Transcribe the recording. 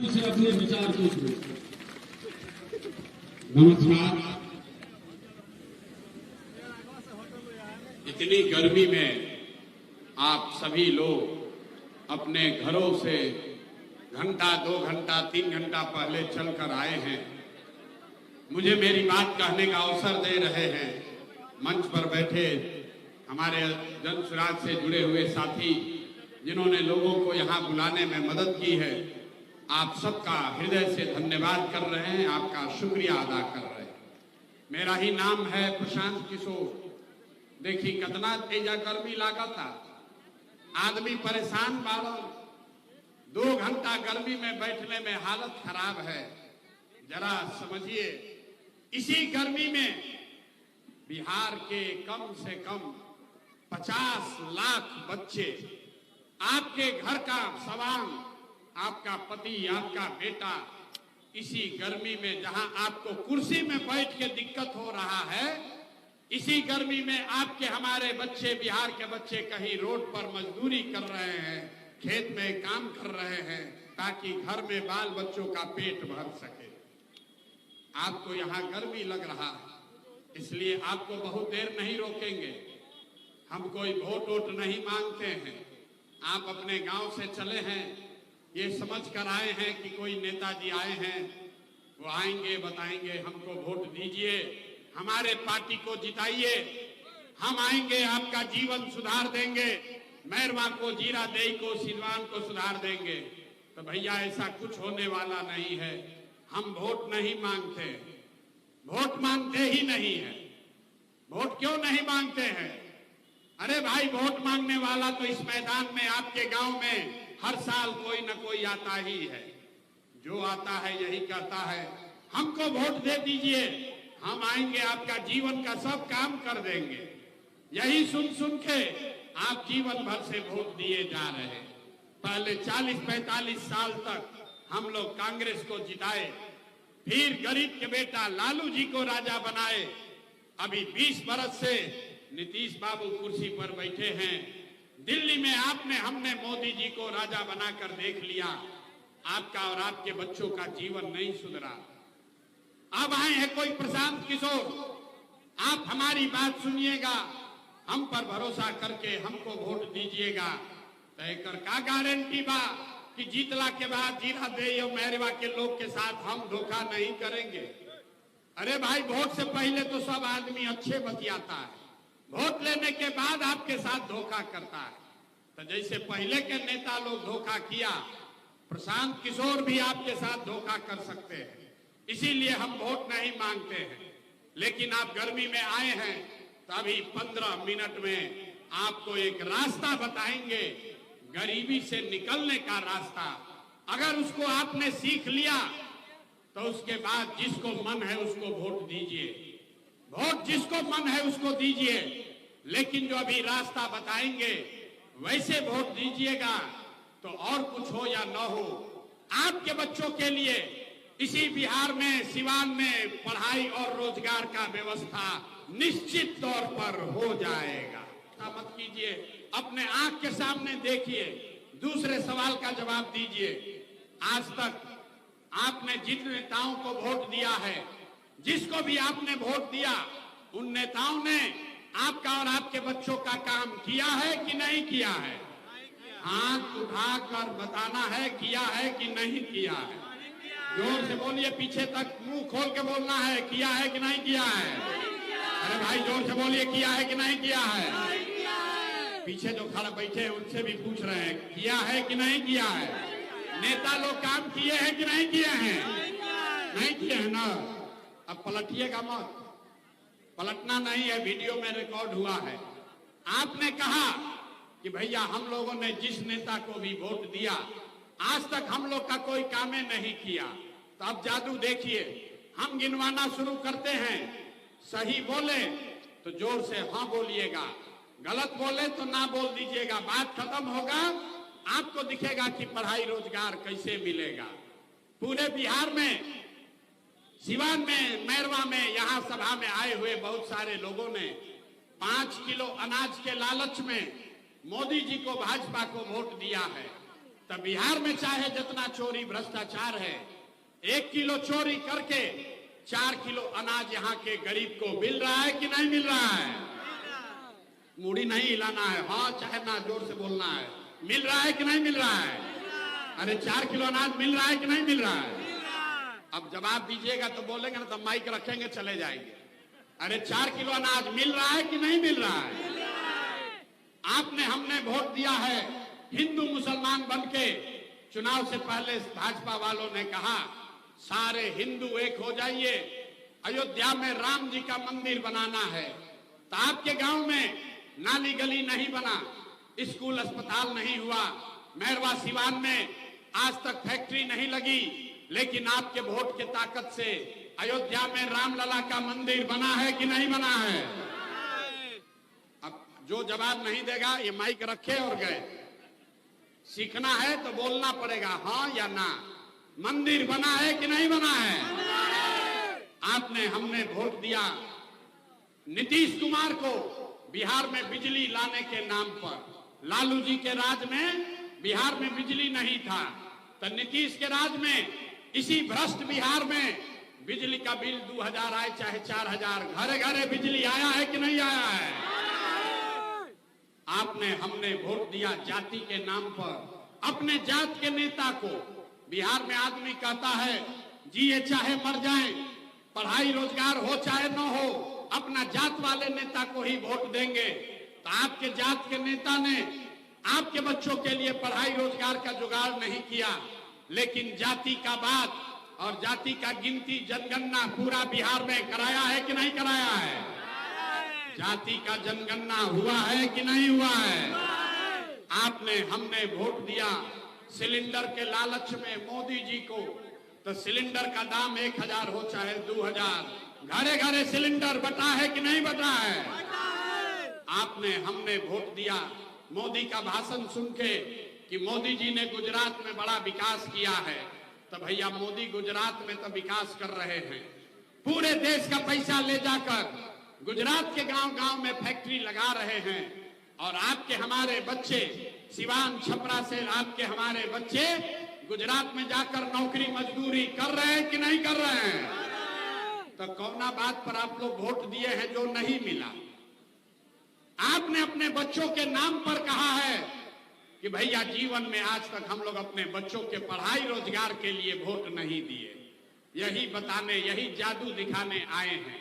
से अपने विचार पूछ लो। नमस्कार। इतनी गर्मी में आप सभी लोग अपने घरों से घंटा 2 घंटा 3 घंटा पहले चलकर आए हैं, मुझे मेरी बात कहने का अवसर दे रहे हैं। मंच पर बैठे हमारे जन सुराज से जुड़े हुए साथी जिन्होंने लोगों को यहाँ बुलाने में मदद की है, आप सबका हृदय से धन्यवाद कर रहे हैं, आपका शुक्रिया अदा कर रहे हैं। मेरा ही नाम है प्रशांत किशोर। देखिए कितना तेजा गर्मी लागा था, आदमी परेशान बालो, 2 घंटा गर्मी में बैठने में हालत खराब है। जरा समझिए, इसी गर्मी में बिहार के कम से कम 50 लाख बच्चे, आपके घर का सवाल, आपका पति, आपका बेटा, इसी गर्मी में जहां आपको कुर्सी में बैठ के दिक्कत हो रहा है, इसी गर्मी में आपके हमारे बच्चे, बिहार के बच्चे कहीं रोड पर मजदूरी कर रहे हैं, खेत में काम कर रहे हैं ताकि घर में बाल बच्चों का पेट भर सके। आपको यहाँ गर्मी लग रहा है, इसलिए आपको बहुत देर नहीं रोकेंगे। हम कोई वोट वोट नहीं मांगते हैं। आप अपने गांव से चले हैं, ये समझ कर आए हैं कि कोई नेताजी आए हैं, वो आएंगे बताएंगे हमको वोट दीजिए, हमारे पार्टी को जिताइए, हम आएंगे आपका जीवन सुधार देंगे, मैरवा को, जीरादेई को, सिलवान को सुधार देंगे। तो भैया ऐसा कुछ होने वाला नहीं है। हम वोट नहीं मांगते, वोट मांगते ही नहीं है। वोट क्यों नहीं मांगते हैं? अरे भाई, वोट मांगने वाला तो इस मैदान में, आपके गांव में हर साल कोई न कोई आता ही है। जो आता है यही कहता है हमको वोट दे दीजिए, हम आएंगे आपका जीवन का सब काम कर देंगे। यही सुन सुन के आप जीवन भर से वोट दिए जा रहे हैं। पहले 40-45 साल तक हम लोग कांग्रेस को जिताए, फिर गरीब के बेटा लालू जी को राजा बनाए। अभी 20 बरस से नीतीश बाबू कुर्सी पर बैठे हैं। दिल्ली में हमने मोदी जी को राजा बनाकर देख लिया। आपका और आपके बच्चों का जीवन नहीं सुधरा। अब आए हैं कोई प्रशांत किशोर, आप हमारी बात सुनिएगा, हम पर भरोसा करके हमको वोट दीजिएगा। तय कर का गारंटी बा कि जीतला के बाद जीरादेई और मैरवा के लोग के साथ हम धोखा नहीं करेंगे? अरे भाई, वोट से पहले तो सब आदमी अच्छे बतियाता है, वोट लेने के बाद आपके साथ धोखा करता है। तो जैसे पहले के नेता लोग धोखा किया, प्रशांत किशोर भी आपके साथ धोखा कर सकते हैं। इसीलिए हम वोट नहीं मांगते हैं। लेकिन आप गर्मी में आए हैं तो अभी 15 मिनट में आपको एक रास्ता बताएंगे, गरीबी से निकलने का रास्ता। अगर उसको आपने सीख लिया तो उसके बाद जिसको मन है उसको वोट दीजिए, वोट जिसको मन है उसको दीजिए। लेकिन जो अभी रास्ता बताएंगे वैसे वोट दीजिएगा। तो और कुछ हो या न हो, आपके बच्चों के लिए इसी बिहार में, सिवान में पढ़ाई और रोजगार का व्यवस्था निश्चित तौर पर हो जाएगा। मत कीजिए, अपने आंख के सामने देखिए, दूसरे सवाल का जवाब दीजिए। आज तक आपने जिन नेताओं को वोट दिया है, जिसको भी आपने वोट दिया, उन नेताओं ने आपका और आपके बच्चों का काम किया है कि नहीं किया है? हाथ उठाकर बताना है, किया है कि नहीं किया है। जोर से बोलिए, पीछे तक मुंह खोल के बोलना है, किया है कि नहीं किया है? अरे भाई, जोर से बोलिए, किया है कि नहीं किया है? पीछे जो खड़ा बैठे हैं उनसे भी पूछ रहे हैं, किया है कि नहीं किया है? नेता लोग काम किए हैं कि नहीं किए हैं? नहीं किए हैं ना। अब पलटिएगा मत, पलटना नहीं है, वीडियो में रिकॉर्ड हुआ है। आपने कहा कि भैया हम लोगों ने जिस नेता को भी वोट दिया, आज तक हम लोग का कोई काम नहीं किया। तो अब जादू देखिए, हम गिनवाना शुरू करते हैं। सही बोले तो जोर से हाँ बोलिएगा, गलत बोले तो ना बोल दीजिएगा। बात खत्म होगा, आपको दिखेगा कि पढ़ाई रोजगार कैसे मिलेगा। पूरे बिहार में, सिवान में, मैरवा में, यहाँ सभा में आए हुए बहुत सारे लोगों ने 5 किलो अनाज के लालच में मोदी जी को, भाजपा को वोट दिया है। तो बिहार में चाहे जितना चोरी भ्रष्टाचार है, 1 किलो चोरी करके 4 किलो अनाज यहाँ के गरीब को मिल रहा है कि नहीं मिल रहा है? मुड़ी नहीं हिलाना है, हाँ चाहे ना जोर से बोलना है। मिल रहा है कि नहीं मिल रहा है? अरे 4 किलो अनाज मिल रहा है कि नहीं मिल रहा है? अब जवाब दीजिएगा तो बोलेंगे ना, तो माइक रखेंगे चले जाएंगे। अरे 4 किलो अनाज मिल रहा है कि नहीं मिल रहा है? आपने हमने वोट दिया है हिंदू मुसलमान बनके। चुनाव से पहले भाजपा वालों ने कहा सारे हिंदू एक हो जाइए, अयोध्या में राम जी का मंदिर बनाना है। तो आपके गांव में नाली गली नहीं बना, स्कूल अस्पताल नहीं हुआ, मैरवा सिवान में आज तक फैक्ट्री नहीं लगी, लेकिन आपके वोट के ताकत से अयोध्या में रामलला का मंदिर बना है कि नहीं बना है? अब जो जवाब नहीं देगा ये माइक रखे और गए। सीखना है तो बोलना पड़ेगा हाँ या ना। मंदिर बना है कि नहीं बना है? आपने हमने वोट दिया नीतीश कुमार को बिहार में बिजली लाने के नाम पर। लालू जी के राज में बिहार में बिजली नहीं था, तो नीतीश के राज में इसी भ्रष्ट बिहार में बिजली का बिल 2000 आए चाहे 4000, घरे घरे बिजली आया है कि नहीं आया है? आपने हमने वोट दिया जाति के नाम पर। अपने जात के नेता को, बिहार में आदमी कहता है जिए चाहे मर जाए, पढ़ाई रोजगार हो चाहे न हो, अपना जात वाले नेता को ही वोट देंगे। तो आपके जात के नेता ने आपके बच्चों के लिए पढ़ाई रोजगार का जुगाड़ नहीं किया, लेकिन जाति का बात और जाति का गिनती जनगणना पूरा बिहार में कराया है कि नहीं कराया है? जाति का जनगणना हुआ है कि नहीं हुआ है? आपने हमने वोट दिया सिलेंडर के लालच में मोदी जी को, तो सिलेंडर का दाम 1000 हो चाहे 2000, घरे घरे सिलेंडर बटा है कि नहीं बटा है? आपने हमने वोट दिया मोदी का भाषण सुन के कि मोदी जी ने गुजरात में बड़ा विकास किया है। तो भैया मोदी गुजरात में तो विकास कर रहे हैं, पूरे देश का पैसा ले जाकर गुजरात के गांव गांव में फैक्ट्री लगा रहे हैं। और आपके हमारे बच्चे सिवान छपरा से आपके हमारे बच्चे गुजरात में जाकर नौकरी मजदूरी कर रहे हैं कि नहीं कर रहे हैं? तो कौना बात पर आप लोग वोट दिए हैं जो नहीं मिला? आपने अपने बच्चों के नाम पर कहा है कि भैया जीवन में आज तक हम लोग अपने बच्चों के पढ़ाई रोजगार के लिए वोट नहीं दिए। यही बताने, यही जादू दिखाने आए हैं।